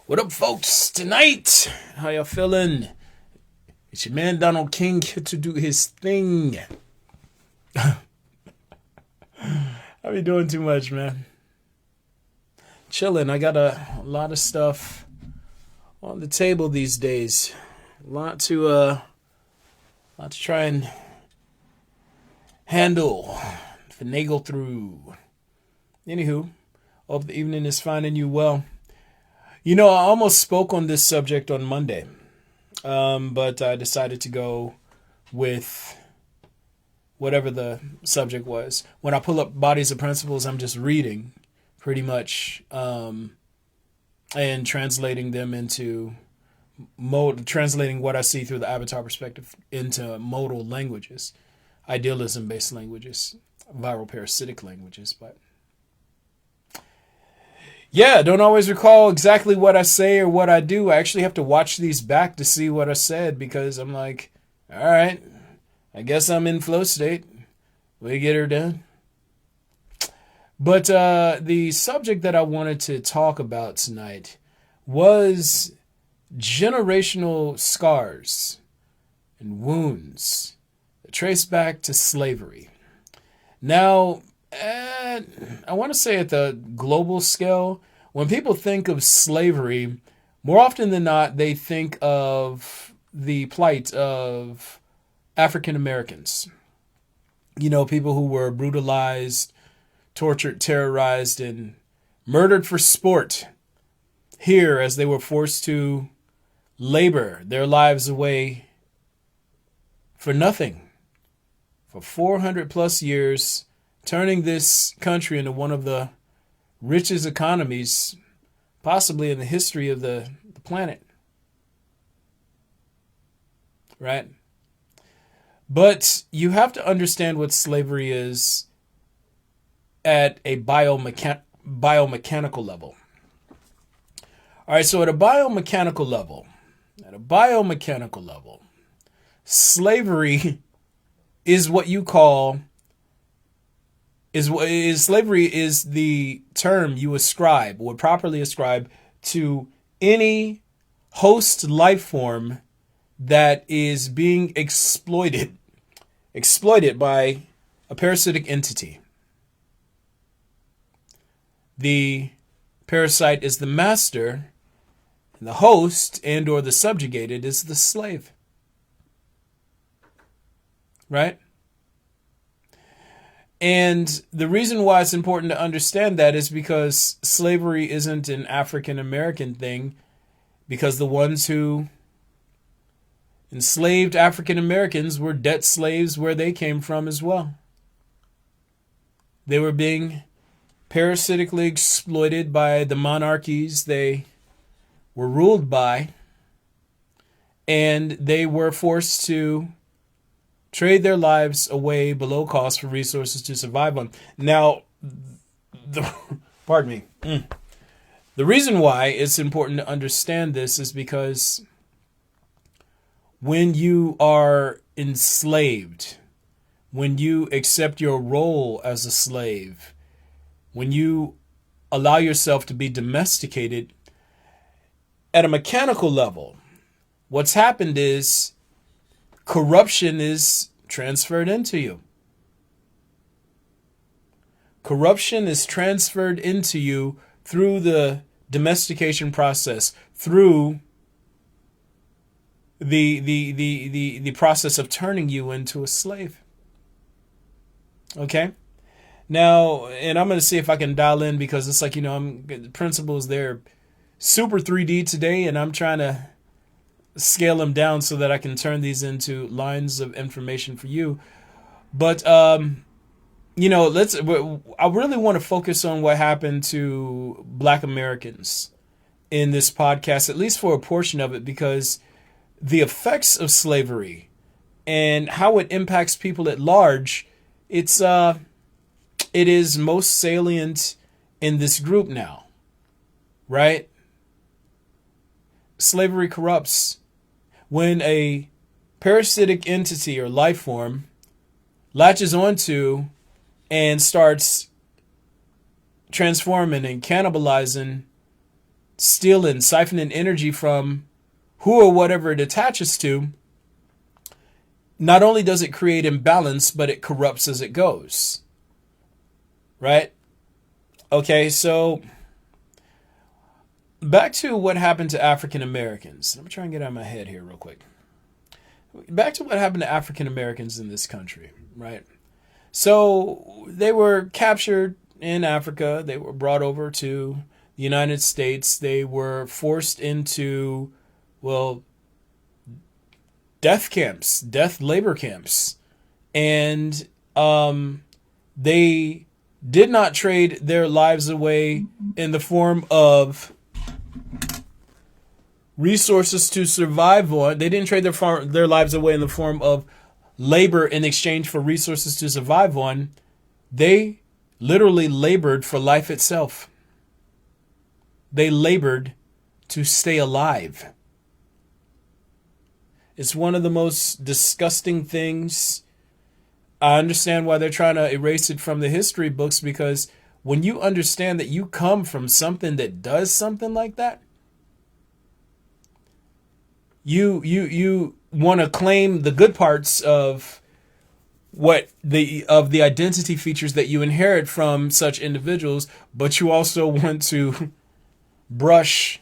What up, folks? Tonight, how y'all feeling? It's your man Donald King here to do his thing. I be doing too much, man. Chilling. I got a lot of stuff on the table these days. A lot to try and handle, finagle through. Anywho, hope the evening is finding you well. You know, I almost spoke on this subject on Monday, but I decided to go with whatever the subject was. When I pull up Bodies of Principles, I'm just reading pretty much and translating them into translating what I see through the avatar perspective into modal languages, idealism-based languages, viral parasitic languages, but yeah, don't always recall exactly what I say or what I do. I actually have to watch these back to see what I said because I'm like, all right, I guess I'm in flow state. We get her done. But the subject that I wanted to talk about tonight was generational scars and wounds that trace back to slavery. Now, I want to say at the global scale, when people think of slavery, more often than not, they think of the plight of African Americans. You know, people who were brutalized, tortured, terrorized, and murdered for sport here as they were forced to labor their lives away for nothing for 400 plus years, turning this country into one of the richest economies possibly in the history of the planet. Right? But you have to understand what slavery is at a biomechanical level. All right, so at a biomechanical level, slavery is what you call slavery is the term you ascribe, would properly ascribe to any host life form that is being exploited by a parasitic entity. The parasite is the master, and the host and or the subjugated is the slave. Right? And the reason why it's important to understand that is because slavery isn't an African American thing, because the ones who enslaved African Americans were debt slaves where they came from as well. They were being parasitically exploited by the monarchies they were ruled by, and they were forced to trade their lives away below cost for resources to survive on. Now, pardon me. The reason why it's important to understand this is because when you are enslaved, when you accept your role as a slave, when you allow yourself to be domesticated at a mechanical level, what's happened is corruption is transferred into you. Corruption is transferred into you through the domestication process, through the process of turning you into a slave. Okay? Now, and I'm going to see if I can dial in because it's like, the principles, they're super 3D today, and I'm trying to scale them down so that I can turn these into lines of information for you. But, I really want to focus on what happened to Black Americans in this podcast, at least for a portion of it, because the effects of slavery and how it impacts people at large, it is most salient in this group now, right? Slavery corrupts. When a parasitic entity or life form latches onto and starts transforming and cannibalizing stealing, siphoning energy from who or whatever it attaches to, not only does it create imbalance, but it corrupts as it goes. Right? Okay, so back to what happened to African Americans. Let me try and get out of my head here real quick. Back to what happened to African Americans in this country, right? So they were captured in Africa. They were brought over to the United States. They were forced into, well, death camps, death labor camps. And they did not trade their lives away in the form of resources to survive on. They didn't trade their lives away in the form of labor in exchange for resources to survive on. They literally labored for life itself. They labored to stay alive. It's one of the most disgusting things. I understand why they're trying to erase it from the history books, because when you understand that you come from something that does something like that, you want to claim the good parts of the identity features that you inherit from such individuals, but you also want to brush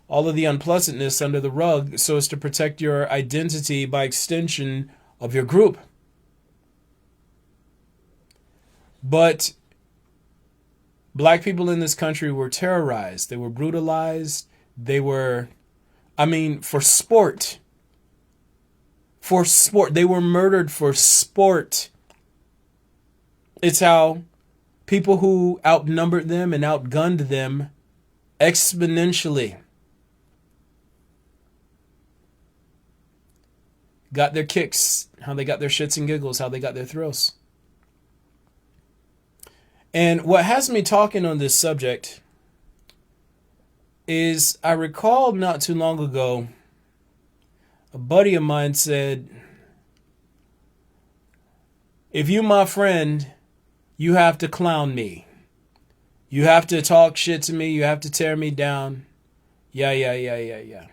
all of the unpleasantness under the rug so as to protect your identity by extension of your group. But black people in this country were terrorized. They were brutalized. They were, for sport. For sport. They were murdered for sport. It's how people who outnumbered them and outgunned them exponentially got their kicks, how they got their shits and giggles, how they got their thrills. And what has me talking on this subject is I recall not too long ago, a buddy of mine said, if you my friend, you have to clown me. You have to talk shit to me. You have to tear me down. Yeah.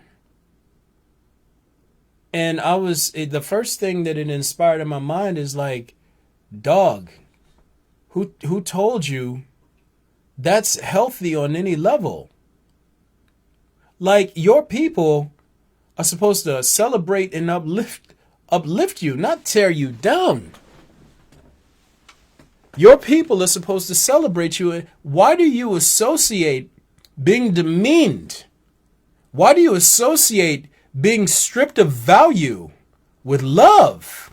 And the first thing that it inspired in my mind is like, dog, who told you that's healthy on any level? Like, your people are supposed to celebrate and uplift you, not tear you down. Your people are supposed to celebrate you. Why do you associate being demeaned? Why do you associate being stripped of value with love?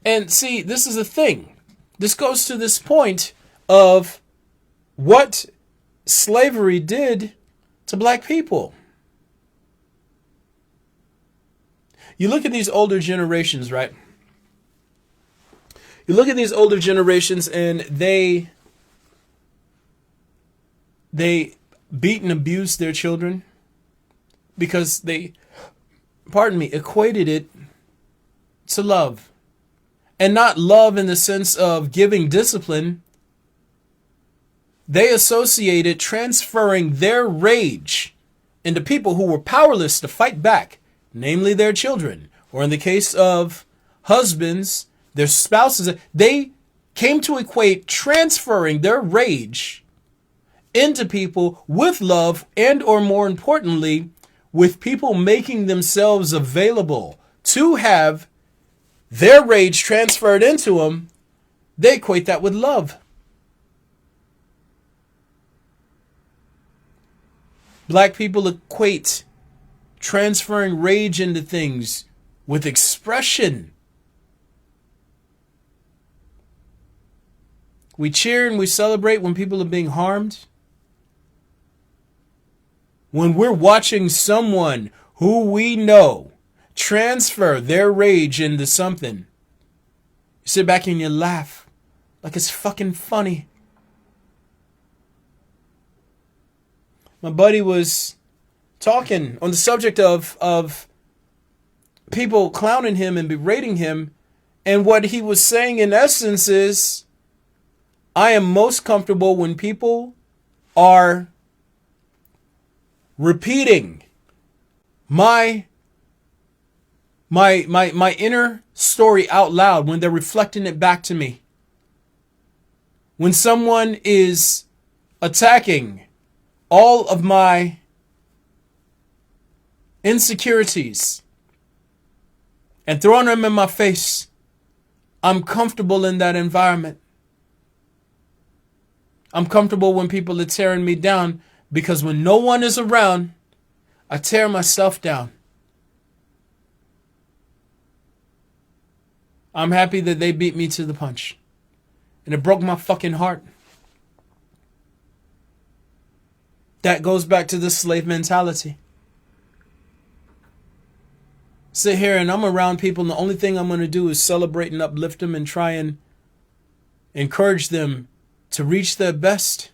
And see, this is the thing. This goes to this point of what slavery did to black people. You look at these older generations, right? You look at these older generations and they beat and abused their children because they, equated it to love. And not love in the sense of giving discipline. They associated transferring their rage into people who were powerless to fight back, namely their children, or in the case of husbands, their spouses. They came to equate transferring their rage into people with love, and or more importantly, with people making themselves available to have their rage transferred into them. They equate that with love. Black people equate transferring rage into things with expression. We cheer and we celebrate when people are being harmed. When we're watching someone who we know transfer their rage into something, you sit back and you laugh like it's fucking funny. My buddy was talking on the subject of people clowning him and berating him, And what he was saying in essence is, I am most comfortable when people are repeating my inner story out loud, when they're reflecting it back to me. When someone is attacking all of my insecurities and throwing them in my face, I'm comfortable in that environment. I'm comfortable when people are tearing me down, because when no one is around, I tear myself down. I'm happy that they beat me to the punch. And it broke my fucking heart. That goes back to the slave mentality. Sit here and I'm around people, and the only thing I'm going to do is celebrate and uplift them and try and encourage them to reach their best.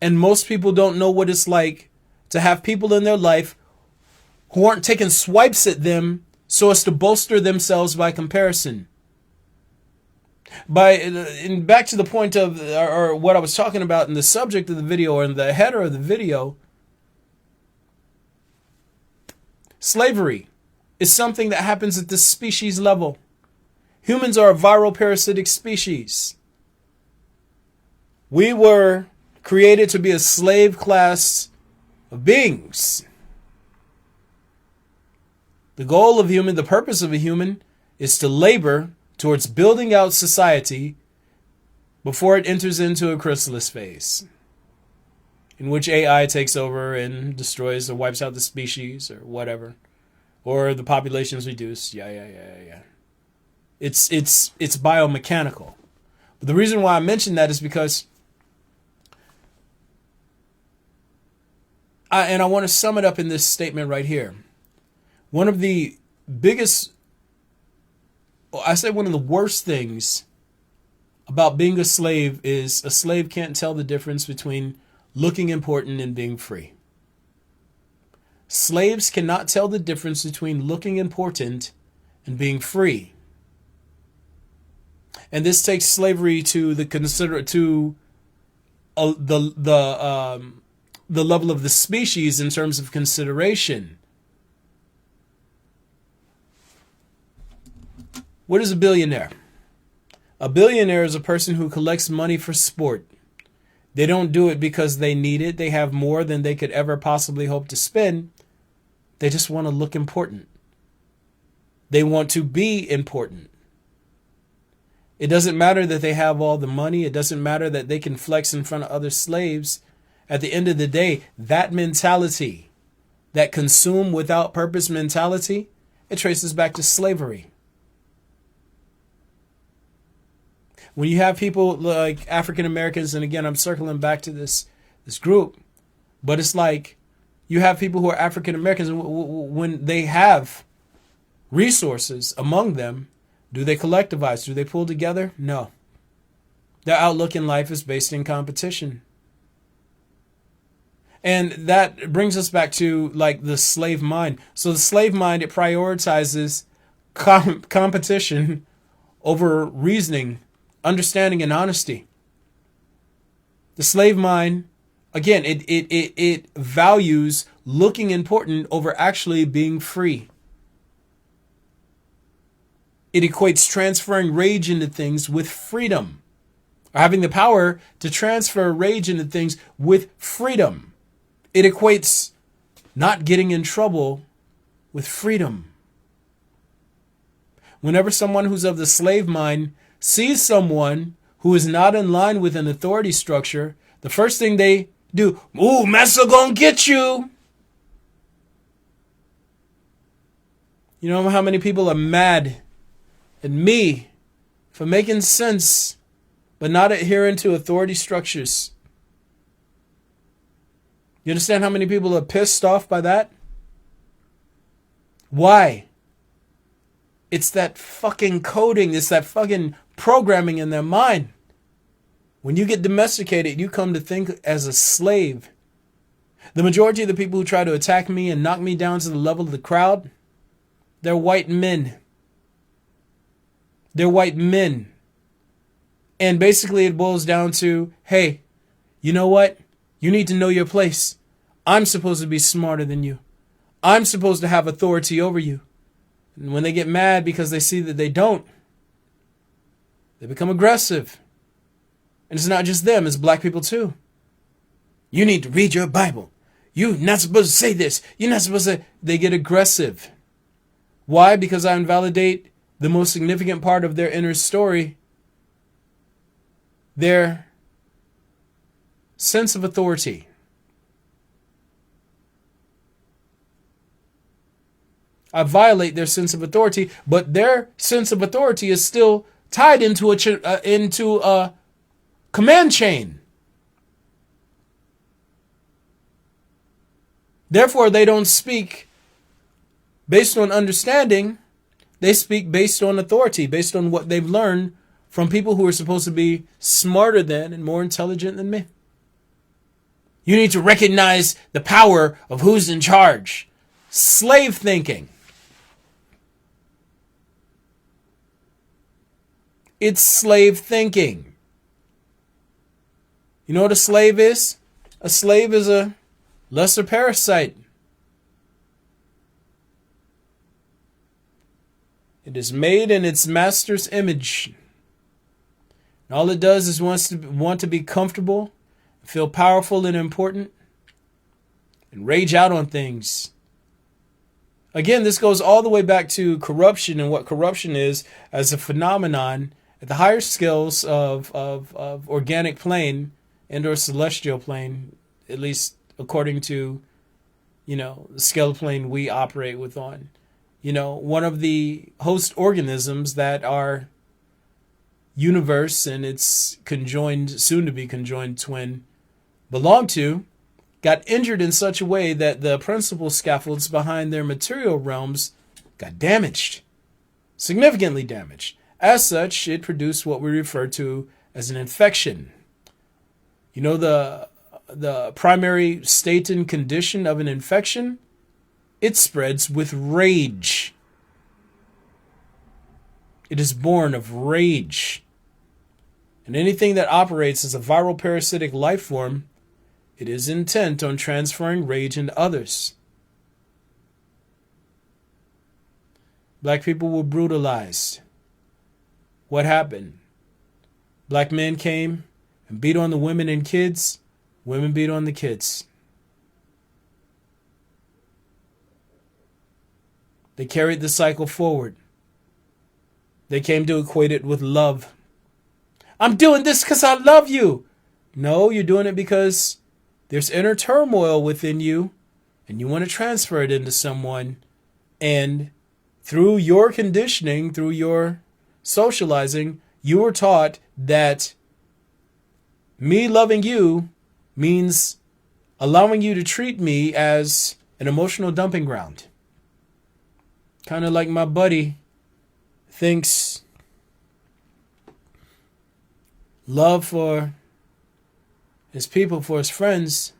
And most people don't know what it's like to have people in their life who aren't taking swipes at them so as to bolster themselves by comparison. And back to the point of, or what I was talking about in the subject of the video, or in the header of the video, slavery is something that happens at the species level. Humans are a viral parasitic species. We were created to be a slave class of beings. The goal of human, the purpose of a human, is to labor towards building out society before it enters into a chrysalis phase, in which AI takes over and destroys or wipes out the species or whatever, or the population is reduced. Yeah. It's biomechanical. But the reason why I mention that is because I want to sum it up in this statement right here. One of the biggest, I say one of the worst things about being a slave is a slave can't tell the difference between looking important and being free. Slaves cannot tell the difference between looking important and being free. And this takes slavery to the level of the species in terms of consideration. What is a billionaire? A billionaire is a person who collects money for sport. They don't do it because they need it. They have more than they could ever possibly hope to spend. They just want to look important. They want to be important. It doesn't matter that they have all the money. It doesn't matter that they can flex in front of other slaves. At the end of the day, that mentality, that consume without purpose mentality, it traces back to slavery. When you have people like African Americans, and again, I'm circling back to this group, but it's like you have people who are African Americans, when they have resources among them, do they collectivize? Do they pull together? No. Their outlook in life is based in competition. And that brings us back to like the slave mind. So the slave mind, it prioritizes competition over reasoning, understanding, and honesty. The slave mind, again, it values looking important over actually being free. It equates transferring rage into things with freedom, or having the power to transfer rage into things with freedom. It equates not getting in trouble with freedom. Whenever someone who's of the slave mind sees someone who is not in line with an authority structure, the first thing they do, ooh, massa gonna get you. You know how many people are mad at me for making sense but not adhering to authority structures? You understand how many people are pissed off by that? Why? It's that fucking coding. It's that fucking programming in their mind. When you get domesticated, you come to think as a slave. The majority of the people who try to attack me and knock me down to the level of the crowd, they're white men. They're white men. And basically it boils down to, hey, you know what? You need to know your place. I'm supposed to be smarter than you. I'm supposed to have authority over you. And when they get mad because they see that they don't, they become aggressive. And it's not just them, it's black people too. You need to read your Bible. You're not supposed to say this. You're not supposed to. They get aggressive. Why? Because I invalidate the most significant part of their inner story, their sense of authority. I violate their sense of authority, but their sense of authority is still tied into a command chain. Therefore, they don't speak based on understanding. They speak based on authority, based on what they've learned from people who are supposed to be smarter than and more intelligent than me. You need to recognize the power of who's in charge. Slave thinking. It's slave thinking. You know what a slave is? A slave is a lesser parasite. It is made in its master's image. And all it does is want to be comfortable, feel powerful and important, and rage out on things. Again, this goes all the way back to corruption and what corruption is as a phenomenon at the higher scales of organic plane and or celestial plane, at least according to, the scale plane we operate with on. One of the host organisms that our universe and its soon to be conjoined twin belong to got injured in such a way that the principal scaffolds behind their material realms got damaged, significantly damaged. As such, it produced what we refer to as an infection. The primary state and condition of an infection, it spreads with rage. It is born of rage. And anything that operates as a viral parasitic life form, it is intent on transferring rage into others. Black people were brutalized. What happened? Black men came and beat on the women and kids. Women beat on the kids. They carried the cycle forward. They came to equate it with love. I'm doing this because I love you. No, you're doing it because there's inner turmoil within you and you want to transfer it into someone. And through your conditioning, through your socializing, you were taught that me loving you means allowing you to treat me as an emotional dumping ground. Kind of like my buddy thinks love for his people, for his friends,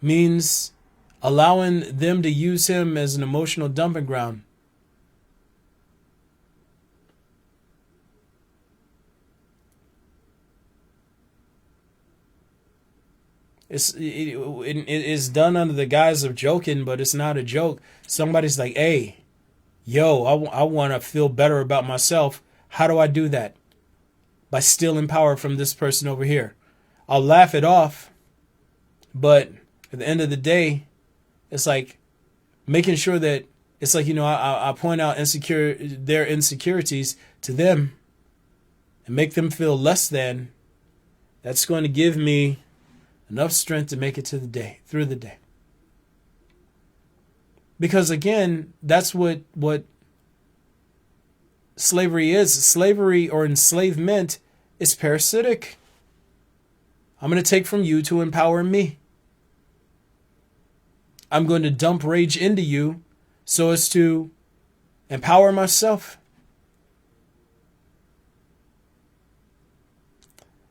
means allowing them to use him as an emotional dumping ground. It is done under the guise of joking, but it's not a joke. Somebody's like, hey, yo, I want to feel better about myself. How do I do that? By stealing power from this person over here. I'll laugh it off, but at the end of the day, it's like making sure that it's like, I point out their insecurities to them and make them feel less than. That's going to give me enough strength to make it through the day. Because again, that's what slavery is. Slavery or enslavement is parasitic. I'm going to take from you to empower me. I'm going to dump rage into you so as to empower myself.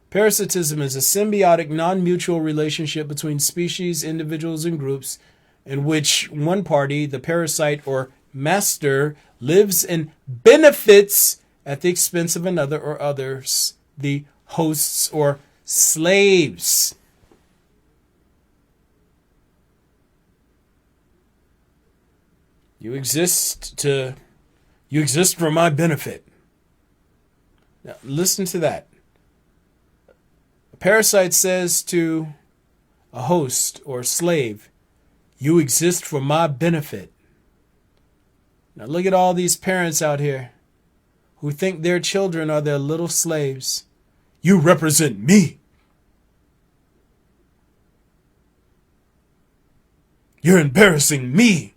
Parasitism is a symbiotic, non-mutual relationship between species, individuals, and groups in which one party, the parasite or master, lives and benefits at the expense of another or others, the hosts or slaves. You exist for my benefit. Now, listen to that. A parasite says to a host or slave, you exist for my benefit. Now look at all these parents out here who think their children are their little slaves. You represent me. You're embarrassing me.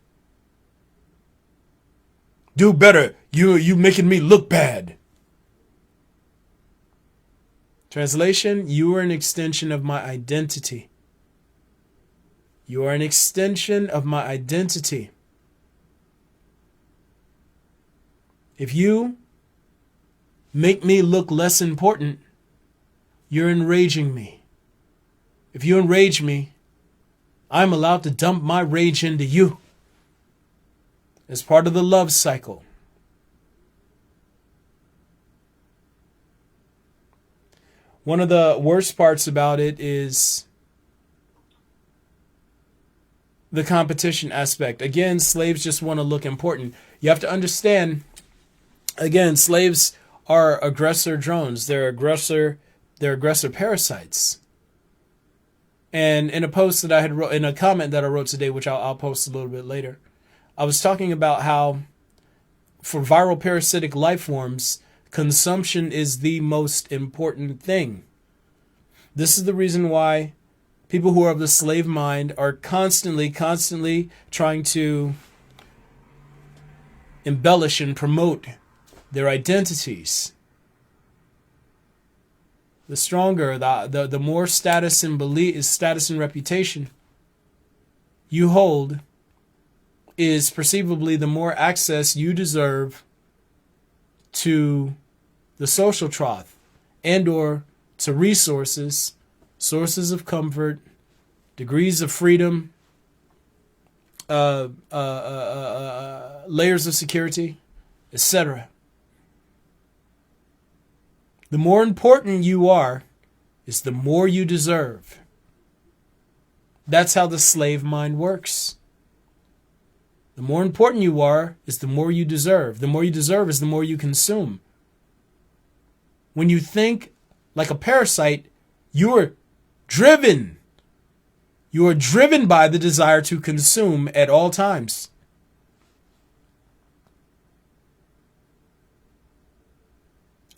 Do better. You making me look bad. Translation, you are an extension of my identity. You are an extension of my identity. If you make me look less important, you're enraging me. If you enrage me, I'm allowed to dump my rage into you as part of the love cycle. One of the worst parts about it is the competition aspect. Again, slaves just want to look important. You have to understand, again, slaves are aggressor drones. They're aggressor parasites. And in a post that I had wrote, in a comment that I wrote today, which I'll post a little bit later, I was talking about how for viral parasitic life forms, consumption is the most important thing. This is the reason why people who are of the slave mind are constantly trying to embellish and promote their identities. The stronger, the more status and belief, status and reputation you hold, is perceivably the more access you deserve to the social trough and or to resources, sources of comfort, degrees of freedom, layers of security, etc. The more important you are, is the more you deserve. That's how the slave mind works. The more important you are, is the more you deserve. The more you deserve is the more you consume. When you think like a parasite, you are driven. You are driven by the desire to consume at all times.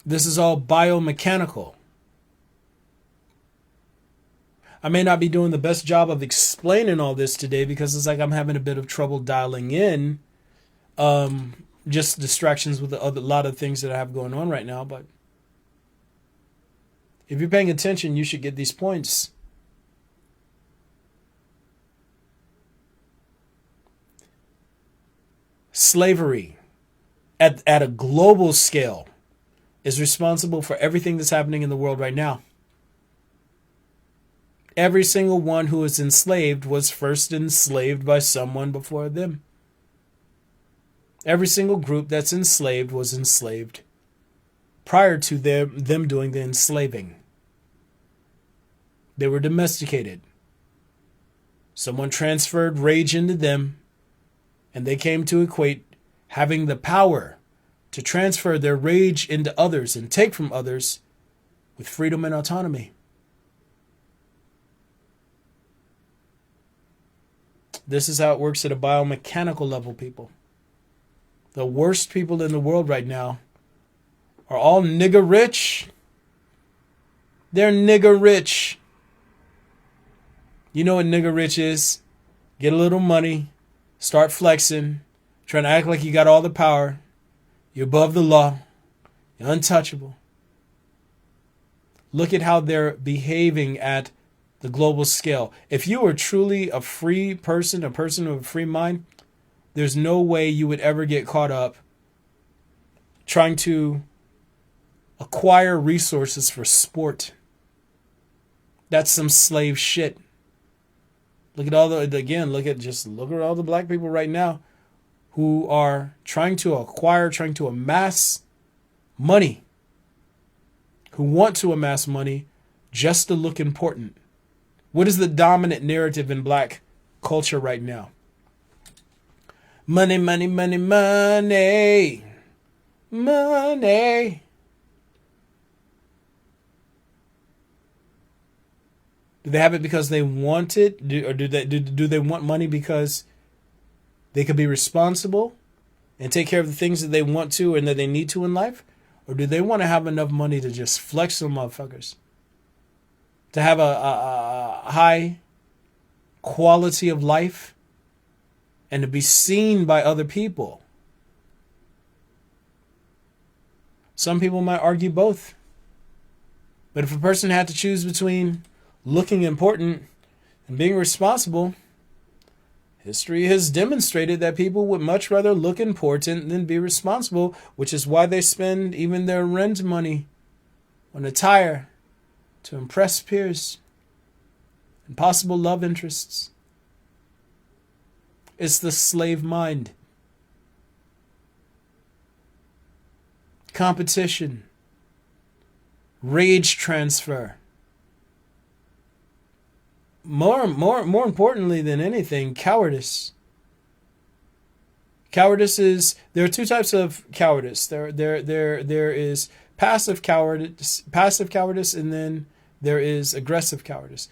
This is all biomechanical. I may not be doing the best job of explaining all this today because it's like I'm having a bit of trouble dialing in. Just distractions with a lot of things that I have going on right now. But if you're paying attention, you should get these points. Slavery at a global scale is responsible for everything that's happening in the world right now. Every single one who is enslaved was first enslaved by someone before them. Every single group that's enslaved was enslaved prior to them doing the enslaving. They were domesticated. Someone transferred rage into them, and they came to equate having the power to transfer their rage into others and take from others with freedom and autonomy. This is how it works at a biomechanical level, people. The worst people in the world right now are all nigger rich. They're nigger rich. You know what nigger rich is? Get a little money, start flexing, trying to act like you got all the power. You're above the law. You're untouchable. Look at how they're behaving at the global scale. If you are truly a free person, a person with a free mind, there's no way you would ever get caught up trying to acquire resources for sport. That's some slave shit. Look at all the, again, look at all the black people right now who are trying to acquire, trying to amass money, who want to amass money just to look important. What is the dominant narrative in black culture right now? Money, money, money, money. Money. Do they have it because they want it? Or do they want money because they could be responsible and take care of the things that they want to and that they need to in life? Or do they want to have enough money to just flex some motherfuckers? To have a high quality of life and to be seen by other people? Some people might argue both. But if a person had to choose between looking important and being responsible, history has demonstrated that people would much rather look important than be responsible, which is why they spend even their rent money on attire to impress peers and possible love interests. It's the slave mind. Competition. Rage transfer. More importantly than anything, cowardice. Cowardice is, there are two types of cowardice. There is passive cowardice, and then there is aggressive cowardice.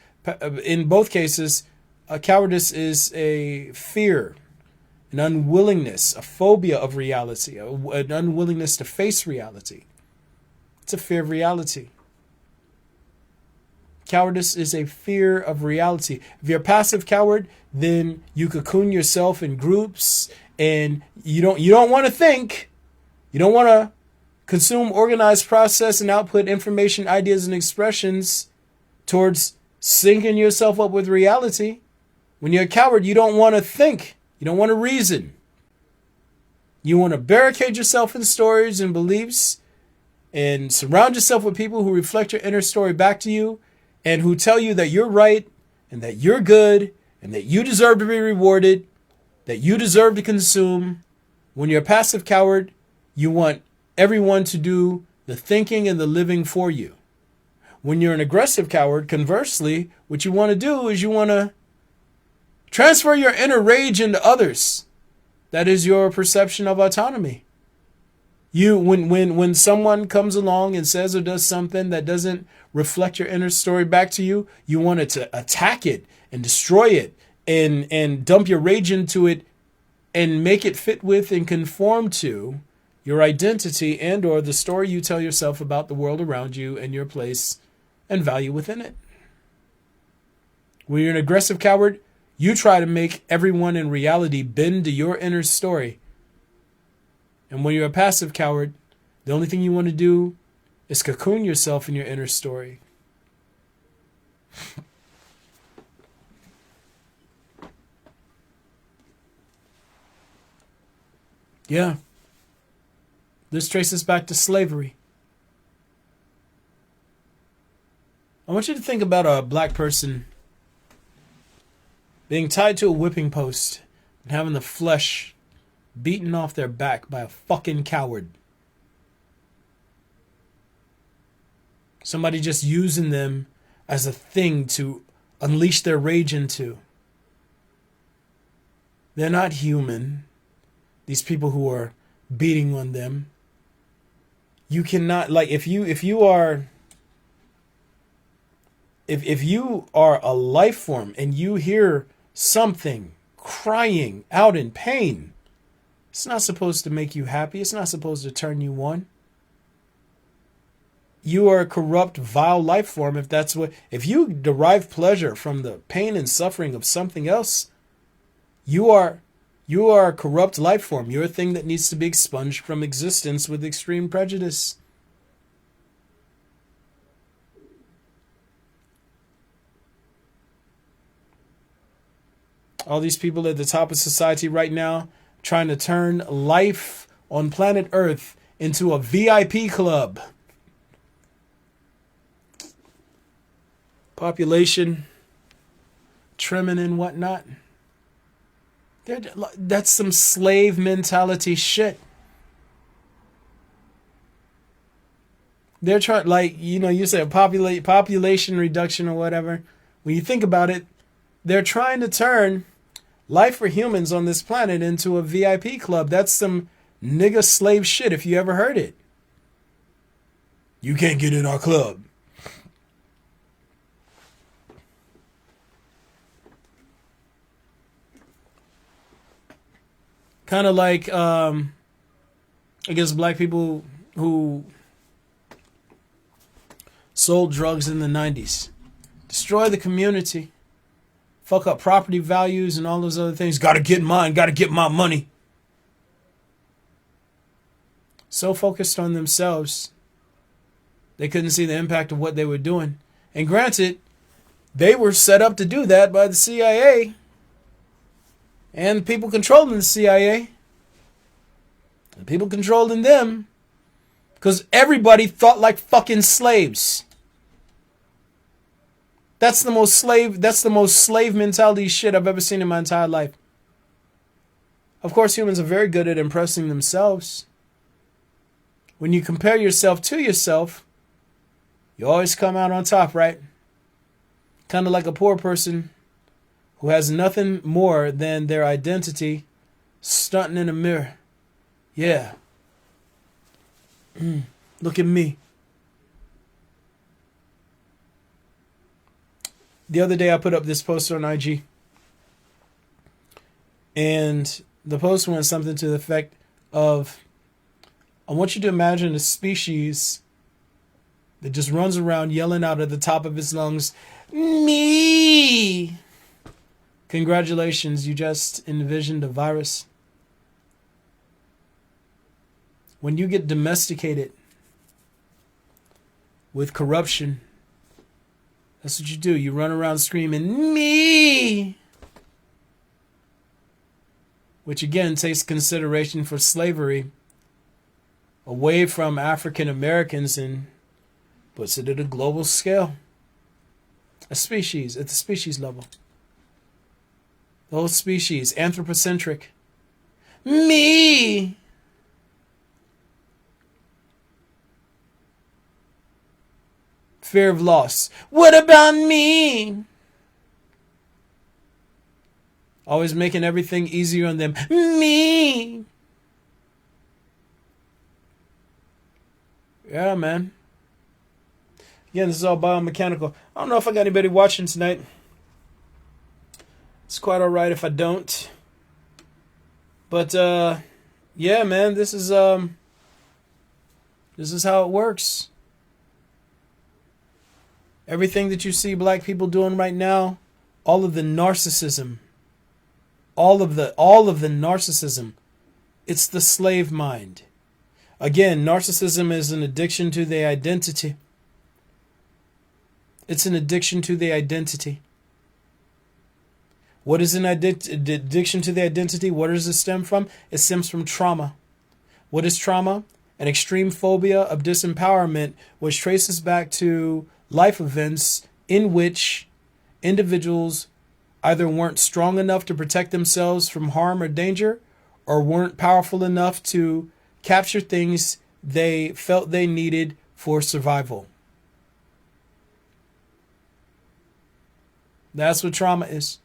In both cases, a cowardice is a fear, an unwillingness, a phobia of reality, an unwillingness to face reality. It's a fear of reality. Cowardice is a fear of reality. If you're a passive coward, then you cocoon yourself in groups, and you don't want to think. You don't want to consume, organize, process, and output information, ideas, and expressions towards syncing yourself up with reality. When you're a coward, you don't want to think. You don't want to reason. You want to barricade yourself in stories and beliefs and surround yourself with people who reflect your inner story back to you, and who tell you that you're right and that you're good and that you deserve to be rewarded, that you deserve to consume. When you're a passive coward, you want everyone to do the thinking and the living for you. When you're an aggressive coward, conversely, what you want to do is you want to transfer your inner rage into others. That is your perception of autonomy. When someone comes along and says or does something that doesn't reflect your inner story back to you, you want it to attack it and destroy it and dump your rage into it and make it fit with and conform to your identity and or the story you tell yourself about the world around you and your place and value within it. When you're an aggressive coward, you try to make everyone in reality bend to your inner story. And when you're a passive coward, the only thing you want to do is cocoon yourself in your inner story. Yeah. This traces back to slavery. I want you to think about a black person being tied to a whipping post and having the flesh beaten off their back by a fucking coward. Somebody just using them as a thing to unleash their rage into. They're not human. These people who are beating on them. You cannot, like, if you are a life form and you hear something crying out in pain, it's not supposed to make you happy. It's not supposed to turn you on. You are a corrupt, vile life form if you derive pleasure from the pain and suffering of something else, you are a corrupt life form. You're a thing that needs to be expunged from existence with extreme prejudice. All these people at the top of society right now trying to turn life on planet Earth into a VIP club. Population trimming and whatnot. That's some slave mentality shit. They're trying, like, you said population reduction or whatever. When you think about it, they're trying to turn life for humans on this planet into a VIP club. That's some nigga slave shit if you ever heard it. You can't get in our club. Kind of like, I guess, black people who sold drugs in the 90s. Destroy the community. Fuck up property values and all those other things. Gotta get mine. Gotta get my money. So focused on themselves, they couldn't see the impact of what they were doing. And granted, they were set up to do that by the CIA. And people controlling the CIA. And people controlling them. Because everybody thought like fucking slaves. That's the most slave mentality shit I've ever seen in my entire life. Of course, humans are very good at impressing themselves. When you compare yourself to yourself, you always come out on top, right? Kind of like a poor person who has nothing more than their identity stunting in a mirror. Yeah. Look at me. The other day I put up this poster on IG. And the post went something to the effect of, I want you to imagine a species that just runs around yelling out at the top of its lungs, me. Congratulations, you just envisioned a virus. When you get domesticated with corruption, that's what you do. You run around screaming, me. Which again takes consideration for slavery away from African Americans and puts it at a global scale. A species, at the species level. The whole species, anthropocentric. Me! Fear of loss. What about me? Always making everything easier on them. Me! Yeah, man. Again, this is all biomechanical. I don't know if I got anybody watching tonight. It's quite alright if I don't. But, yeah, man, this is how it works. Everything that you see black people doing right now, all of the narcissism, all of the narcissism, it's the slave mind. Again, narcissism is an addiction to the identity. It's an addiction to the identity. What is an addiction to the identity? Where does it stem from? It stems from trauma. What is trauma? An extreme phobia of disempowerment, which traces back to life events in which individuals either weren't strong enough to protect themselves from harm or danger, or weren't powerful enough to capture things they felt they needed for survival. That's what trauma is.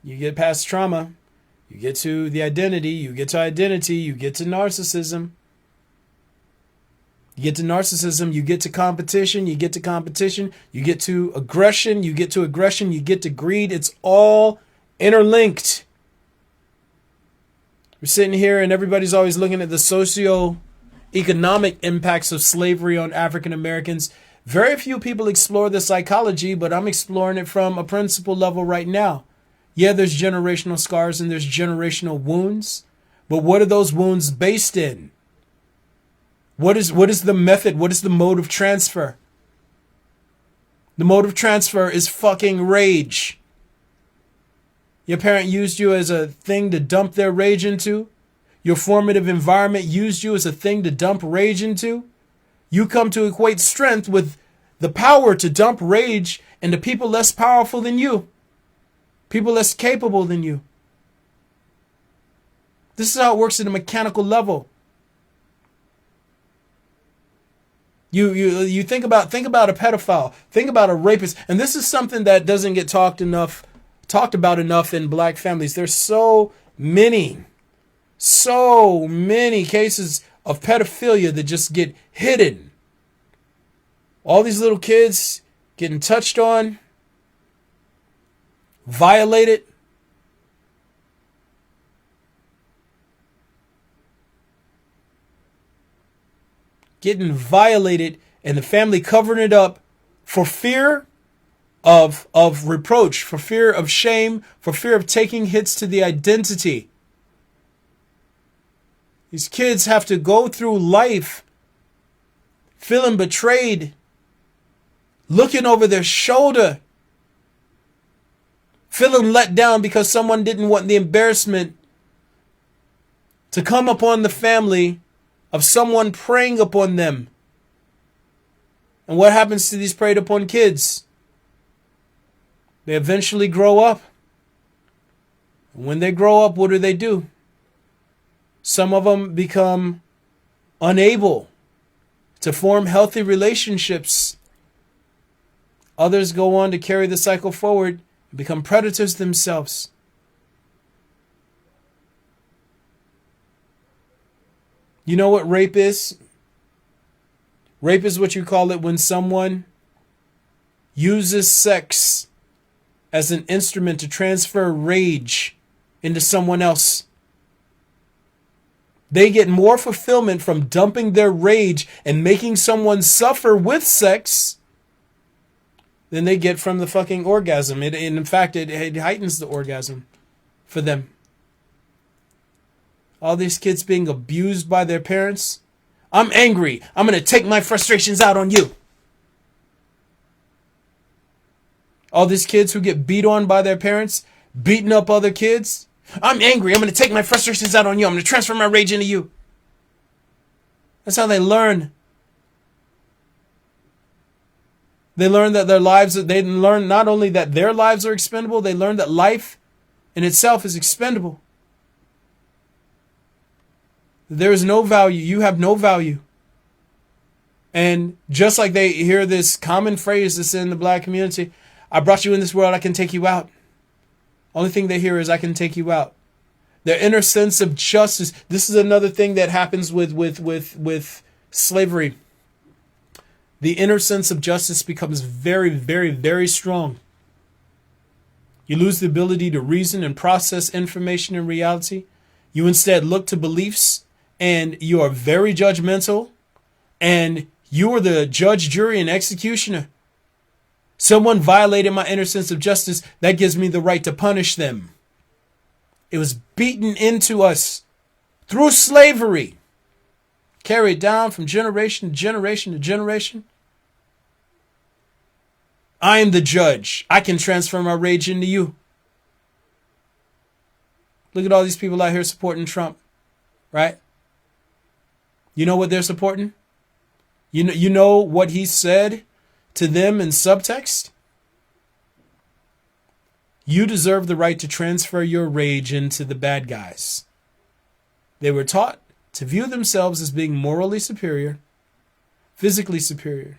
You get past trauma, you get to the identity, you get to narcissism. You get to narcissism, you get to competition, you get to aggression, you get to greed. It's all interlinked. We're sitting here and everybody's always looking at the socio-economic impacts of slavery on African Americans. Very few people explore the psychology, but I'm exploring it from a principle level right now. Yeah, there's generational scars and there's generational wounds, but what are those wounds based in? What is the method? What is the mode of transfer? The mode of transfer is fucking rage. Your parent used you as a thing to dump their rage into. Your formative environment used you as a thing to dump rage into. You come to equate strength with the power to dump rage into people less powerful than you. People less capable than you. This is how it works at a mechanical level. You think about a pedophile, think about a rapist, and this is something that doesn't get talked about enough in black families. There's so many cases of pedophilia that just get hidden. All these little kids getting touched on, violated. Getting violated, and the family covering it up for fear of reproach, for fear of shame, for fear of taking hits to the identity. These kids have to go through life feeling betrayed, looking over their shoulder, feeling let down because someone didn't want the embarrassment to come upon the family of someone preying upon them. And what happens to these preyed upon kids? They eventually grow up. And when they grow up, what do? Some of them become unable to form healthy relationships. Others go on to carry the cycle forward and become predators themselves. You know what rape is? Rape is what you call it when someone uses sex as an instrument to transfer rage into someone else. They get more fulfillment from dumping their rage and making someone suffer with sex than they get from the fucking orgasm. In fact, it heightens the orgasm for them. All these kids being abused by their parents. I'm angry. I'm going to take my frustrations out on you. All these kids who get beat on by their parents, beating up other kids. I'm angry. I'm going to take my frustrations out on you. I'm going to transfer my rage into you. That's how they learn. They learn that they learn not only that their lives are expendable, they learn that life in itself is expendable. There is no value. You have no value. And just like they hear this common phrase that's in the black community, I brought you in this world, I can take you out. Only thing they hear is I can take you out. Their inner sense of justice. This is another thing that happens with slavery. The inner sense of justice becomes very, very, very strong. You lose the ability to reason and process information in reality. You instead look to beliefs, and you are very judgmental, and you are the judge, jury, and executioner. Someone violated my inner sense of justice. That gives me the right to punish them. It was beaten into us through slavery, carried down from generation to generation to generation. I am the judge. I can transfer my rage into you. Look at all these people out here supporting Trump, right? You know what they're supporting? You know what he said to them in subtext? You deserve the right to transfer your rage into the bad guys. They were taught to view themselves as being morally superior, physically superior,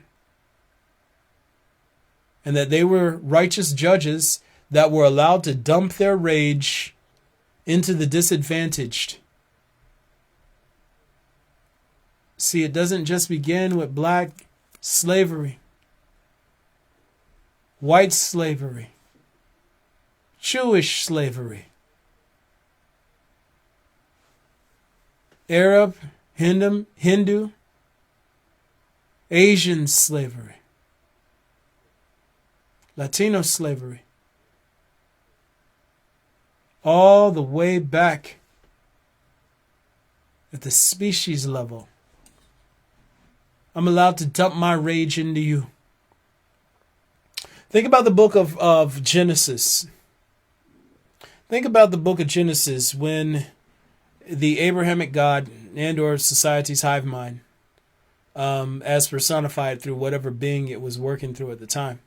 and that they were righteous judges that were allowed to dump their rage into the disadvantaged. See, it doesn't just begin with black slavery, white slavery, Jewish slavery, Arab, Hindu, Asian slavery, Latino slavery, all the way back at the species level. I'm allowed to dump my rage into you. Think about the book of Genesis. Think about the book of Genesis when the Abrahamic God and or society's hive mind, as personified through whatever being it was working through at the time.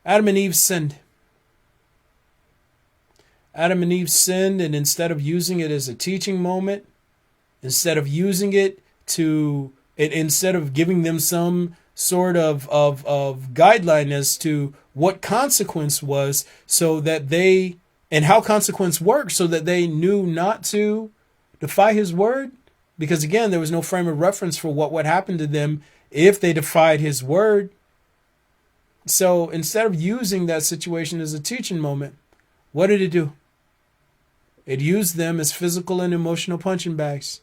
Adam and Eve sinned. Adam and Eve sinned, and instead of using it as a teaching moment, instead of using it instead of giving them some sort of guideline as to what consequence was, so that they, and how consequence works, so that they knew not to defy his word. Because again, there was no frame of reference for what would happen to them if they defied his word. So instead of using that situation as a teaching moment, what did it do? It used them as physical and emotional punching bags.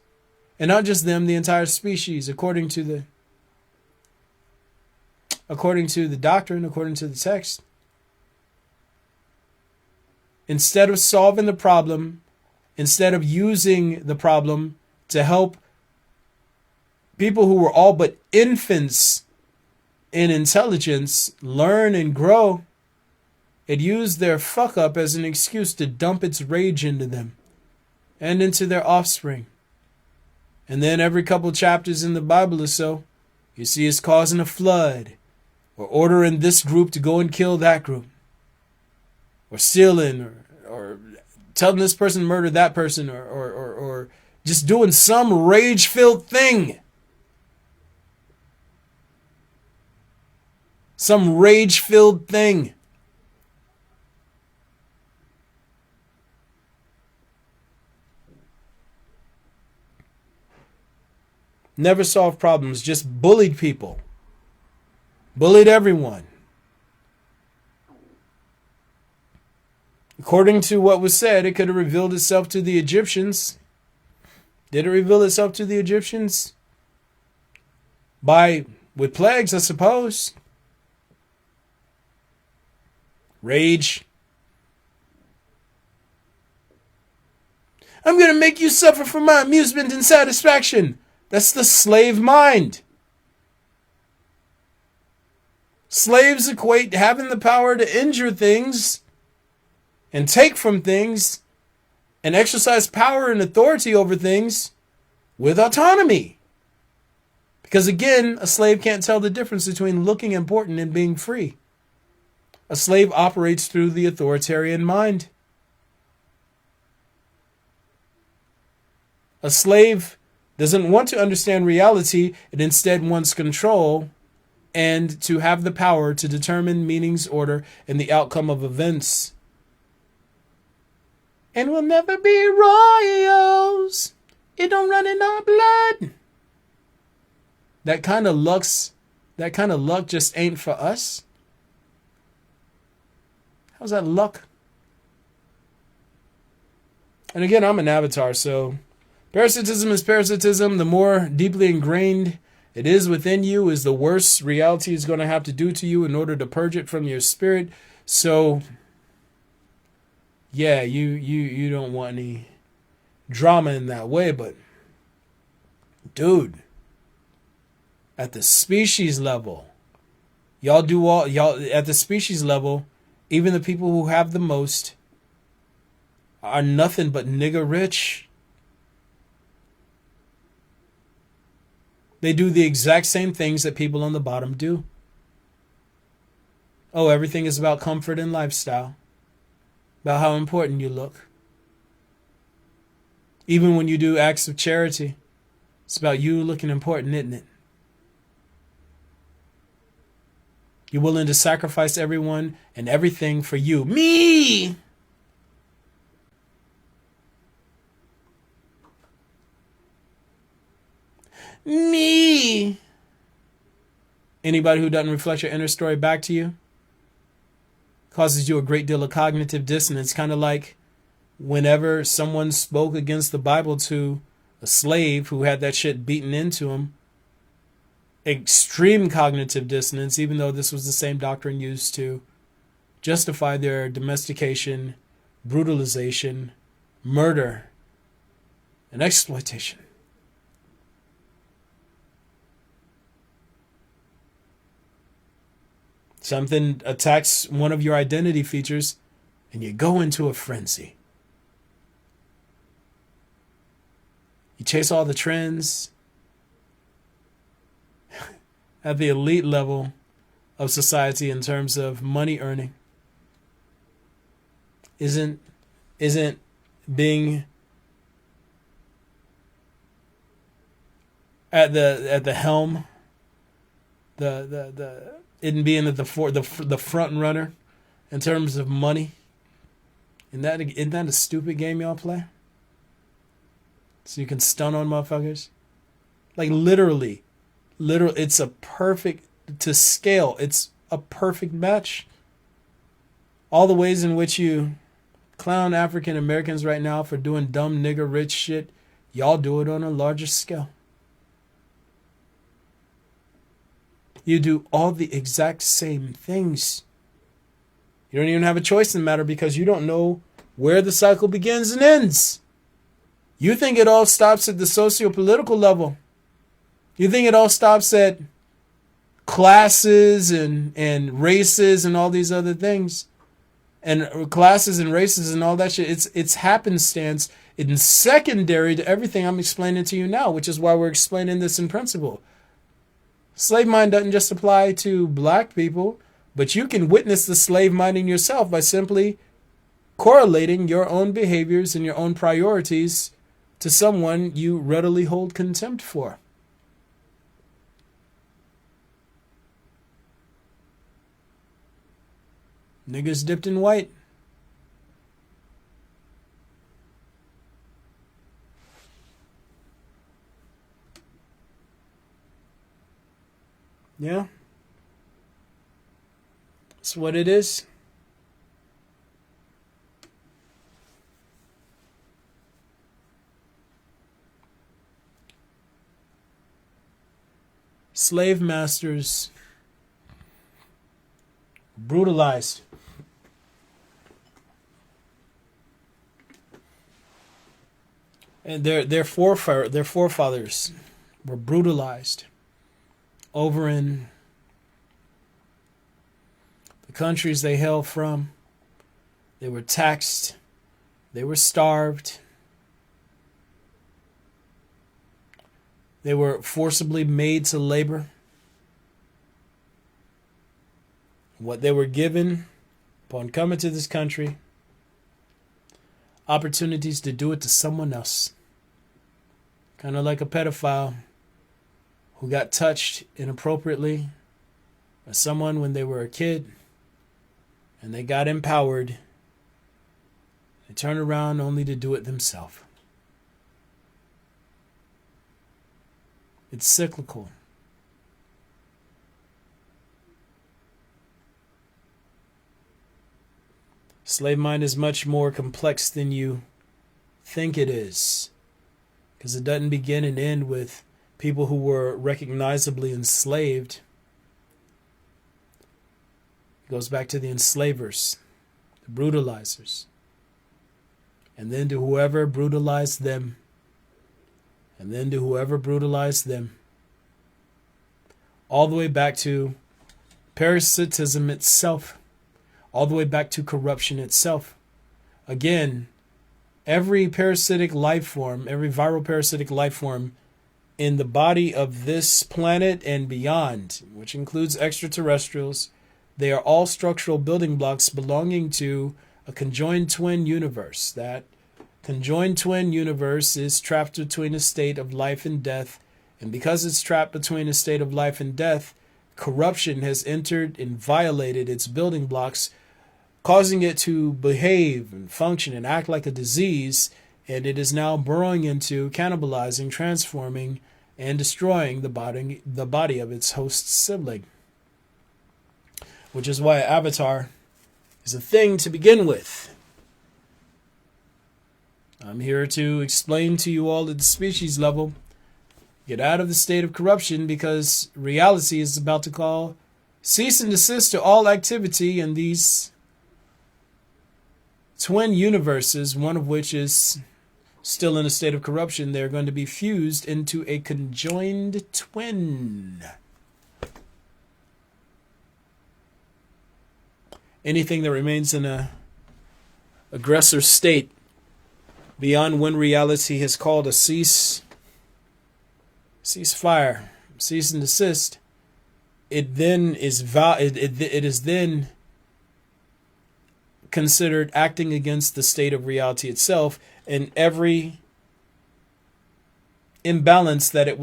And not just them, the entire species, according to the doctrine, according to the text. Instead of solving the problem, instead of using the problem to help people who were all but infants in intelligence learn and grow, it used their fuck up as an excuse to dump its rage into them and into their offspring. And then every couple chapters in the Bible or so, you see it's causing a flood, or ordering this group to go and kill that group, or stealing, or telling this person to murder that person, or just doing some rage-filled thing. Some rage-filled thing. Never solved problems, just bullied people. Bullied everyone. According to what was said, it could have revealed itself to the Egyptians. Did it reveal itself to the Egyptians? With plagues, I suppose. Rage. I'm going to make you suffer for my amusement and satisfaction. That's the slave mind. Slaves equate having the power to injure things and take from things and exercise power and authority over things with autonomy. Because again, a slave can't tell the difference between looking important and being free. A slave operates through the authoritarian mind. A slave doesn't want to understand reality, it instead wants control and to have the power to determine meanings, order, and the outcome of events. And we'll never be royals. It don't run in our blood. That kind of luck just ain't for us. How's that luck? And again, I'm an avatar, so parasitism is parasitism. The more deeply ingrained it is within you, is the worse reality is going to have to do to you in order to purge it from your spirit. So, yeah, you don't want any drama in that way, but dude, at the species level, y'all at the species level, even the people who have the most are nothing but nigger rich. They do the exact same things that people on the bottom do. Oh, everything is about comfort and lifestyle. About how important you look. Even when you do acts of charity, it's about you looking important, isn't it? You're willing to sacrifice everyone and everything for you. Me! Me! Anybody who doesn't reflect your inner story back to you causes you a great deal of cognitive dissonance. Kind of like whenever someone spoke against the Bible to a slave who had that shit beaten into him. Extreme cognitive dissonance, even though this was the same doctrine used to justify their domestication, brutalization, murder, and exploitation. Something attacks one of your identity features and you go into a frenzy. You chase all the trends. At the elite level of society in terms of money earning. Isn't isn't being at the helm, it being at the front runner in terms of money. Isn't that a stupid game y'all play? So you can stun on motherfuckers? Like literally, it's a perfect, to scale, it's a perfect match. All the ways in which you clown African Americans right now for doing dumb nigger rich shit, y'all do it on a larger scale. You do all the exact same things. You don't even have a choice in the matter because you don't know where the cycle begins and ends. You think it all stops at the socio-political level. You think it all stops at classes and races and all these other things. And classes and races and all that shit. It's happenstance. It's secondary to everything I'm explaining to you now, which is why we're explaining this in principle. Slave mind doesn't just apply to black people, but you can witness the slave minding yourself by simply correlating your own behaviors and your own priorities to someone you readily hold contempt for. Niggas dipped in white. Yeah. That's what it is. Slave masters brutalized. And their forefathers were brutalized over in the countries they hail from. They were taxed. They were starved. They were forcibly made to labor. What they were given upon coming to this country, opportunities to do it to someone else. Kind of like a pedophile who got touched inappropriately by someone when they were a kid and they got empowered. They turned around only to do it themselves. It's cyclical. Slave mind is much more complex than you think it is, because it doesn't begin and end with people who were recognizably enslaved. It goes back to the enslavers, the brutalizers, and then to whoever brutalized them, and then to whoever brutalized them, all the way back to parasitism itself, all the way back to corruption itself. Again, every parasitic life form, every viral parasitic life form in the body of this planet and beyond, which includes extraterrestrials, they are all structural building blocks belonging to a conjoined twin universe. That conjoined twin universe is trapped between a state of life and death, and because it's trapped between a state of life and death, corruption has entered and violated its building blocks, causing it to behave and function and act like a disease, and it is now burrowing into, cannibalizing, transforming, and destroying the body of its host sibling. Which is why Avatar is a thing to begin with. I'm here to explain to you all at the species level, get out of the state of corruption, because reality is about to call cease and desist to all activity in these twin universes, one of which is still in a state of corruption. They're going to be fused into a conjoined twin. Anything that remains in a aggressor state beyond when reality has called a ceasefire, cease and desist, it then is it is then considered acting against the state of reality itself, and every imbalance that it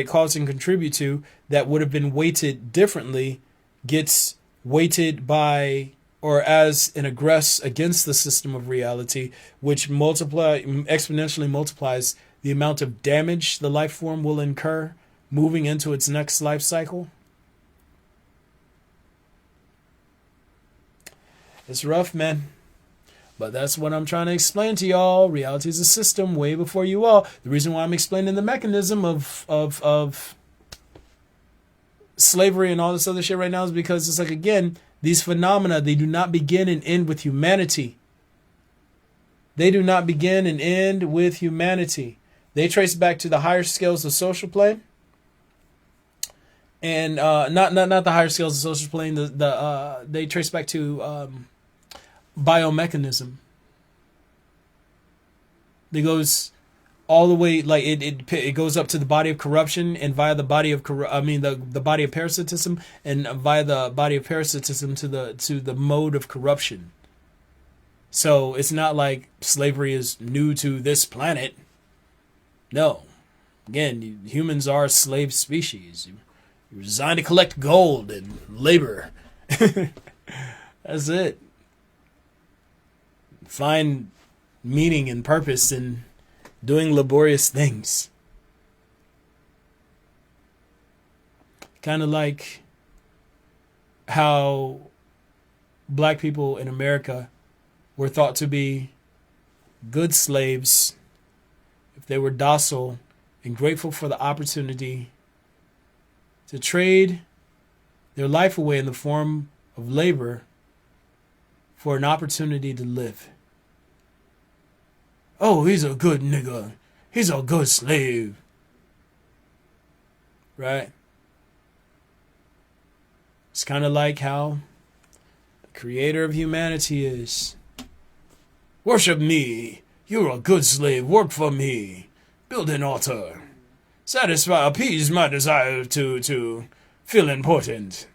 caused and contribute to that would have been weighted differently gets weighted by or as an aggress against the system of reality, which exponentially multiplies the amount of damage the life form will incur moving into its next life cycle. It's rough, man. But that's what I'm trying to explain to y'all. Reality is a system way before you all. The reason why I'm explaining the mechanism of slavery and all this other shit right now is because it's like, again, these phenomena, they do not begin and end with humanity. They do not begin and end with humanity. They trace back to the higher scales of social plane. And not the higher scales of social plane. They trace back to biomechanism. It goes all the way, like it goes up to the body of corruption, and via the body of the body of parasitism, and via the body of parasitism to the mode of corruption. So it's not like slavery is new to this planet. No, again, humans are a slave species. You're designed to collect gold and labor. That's it. Find meaning and purpose in doing laborious things. Kind of like how black people in America were thought to be good slaves if they were docile and grateful for the opportunity to trade their life away in the form of labor for an opportunity to live. Oh, he's a good nigga. He's a good slave. Right? It's kind of like how the creator of humanity is. Worship me. You're a good slave. Work for me. Build an altar. Appease my desire to feel important.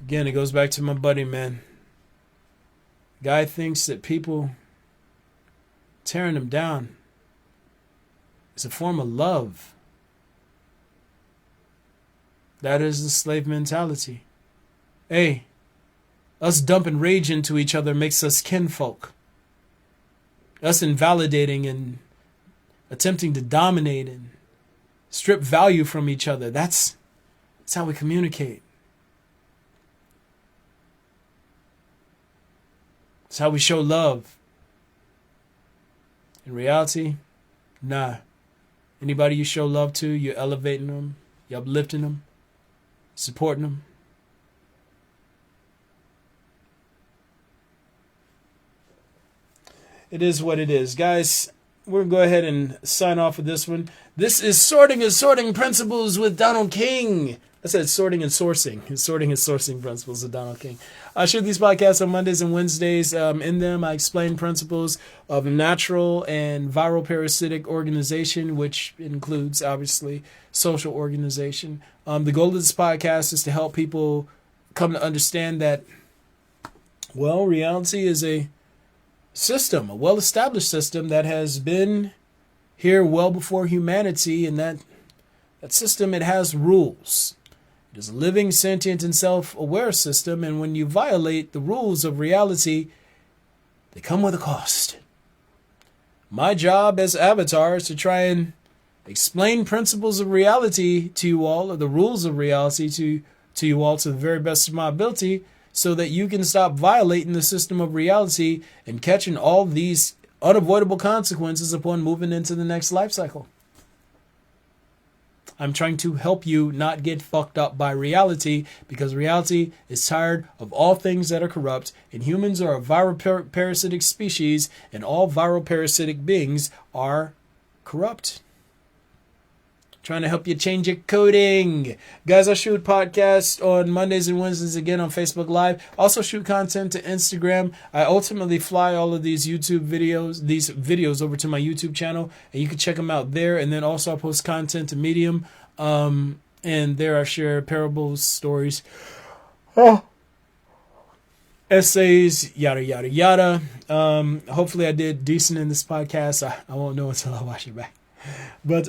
Again, it goes back to my buddy, man. Guy thinks that people tearing him down is a form of love. That is the slave mentality. Hey, us dumping rage into each other makes us kinfolk. Us invalidating and attempting to dominate and strip value from each other. That's how we communicate. It's how we show love. In reality, nah. Anybody you show love to, you're elevating them, you're uplifting them, supporting them. It is what it is. Guys, we're going to go ahead and sign off with this one. This is Sorting and Sorting Principles with Donald King. I said sorting and sourcing. Sorting and sourcing principles with Donald King. I shoot these podcasts on Mondays and Wednesdays. In them, I explain principles of natural and viral parasitic organization, which includes, obviously, social organization. The goal of this podcast is to help people come to understand that, well, reality is a system, a well-established system that has been here well before humanity, and that system, it has rules. It is a living, sentient, and self-aware system, and when you violate the rules of reality, they come with a cost. My job as Avatar is to try and explain principles of reality to you all, or the rules of reality to you all to the very best of my ability, so that you can stop violating the system of reality and catching all these unavoidable consequences upon moving into the next life cycle. I'm trying to help you not get fucked up by reality, because reality is tired of all things that are corrupt, and humans are a viral parasitic species, and all viral parasitic beings are corrupt. Trying to help you change your coding. Guys, I shoot podcasts on Mondays and Wednesdays again on Facebook Live. Also shoot content to Instagram. I ultimately fly all of these videos over to my YouTube channel, and you can check them out there. And then also I post content to Medium. And there I share parables, stories, essays, yada, yada, yada. Hopefully I did decent in this podcast. I won't know until I watch it back. But,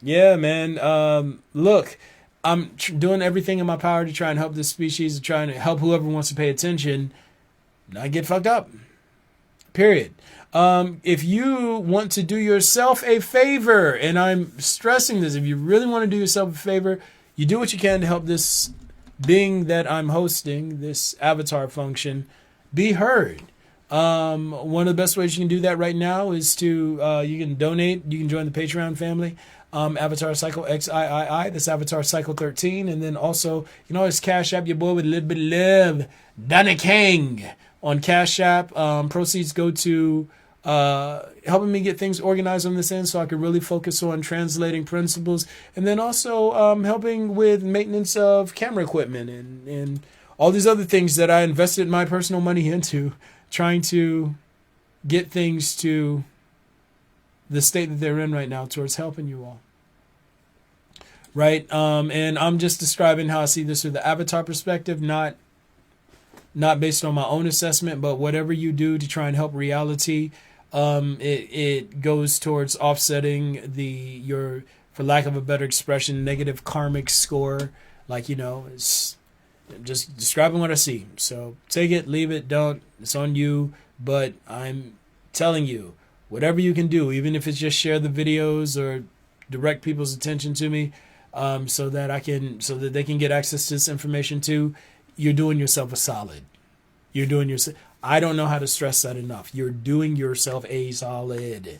yeah, man. Look, I'm doing everything in my power to try and help this species, to try and help whoever wants to pay attention not get fucked up. Period. If you want to do yourself a favor, and I'm stressing this, if you really want to do yourself a favor, you do what you can to help this being that I'm hosting, this avatar function, be heard. One of the best ways you can do that right now is to, you can donate, you can join the Patreon family. Avatar Cycle XIII, that's Avatar Cycle 13, and then also you can always Cash App your boy with a little bit of love, Donna King on Cash App. Proceeds go to helping me get things organized on this end so I can really focus on translating principles, and then also helping with maintenance of camera equipment and all these other things that I invested my personal money into, trying to get things to the state that they're in right now towards helping you all. Right? And I'm just describing how I see this through the avatar perspective, not based on my own assessment, but whatever you do to try and help reality, it goes towards offsetting your, for lack of a better expression, negative karmic score. Like, it's just describing what I see. So take it, leave it, don't. It's on you. But I'm telling you, whatever you can do, even if it's just share the videos or direct people's attention to me, so that they can get access to this information too, you're doing yourself a solid. I don't know how to stress that enough. You're doing yourself a solid.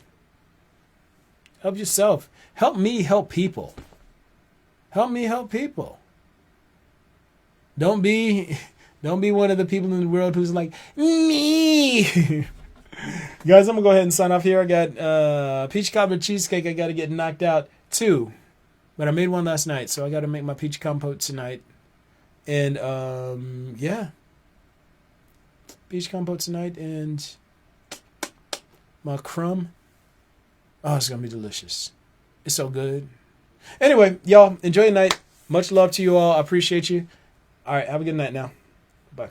Help yourself. Help me help people. Help me help people. Don't be one of the people in the world who's like, me. Guys, I'm going to go ahead and sign off here. I got peach cobbler cheesecake I got to get knocked out too. But I made one last night, so I got to make my peach compote tonight. And, yeah. Peach compote tonight and my crumb. Oh, it's going to be delicious. It's so good. Anyway, y'all, enjoy your night. Much love to you all. I appreciate you. All right, have a good night now. Bye.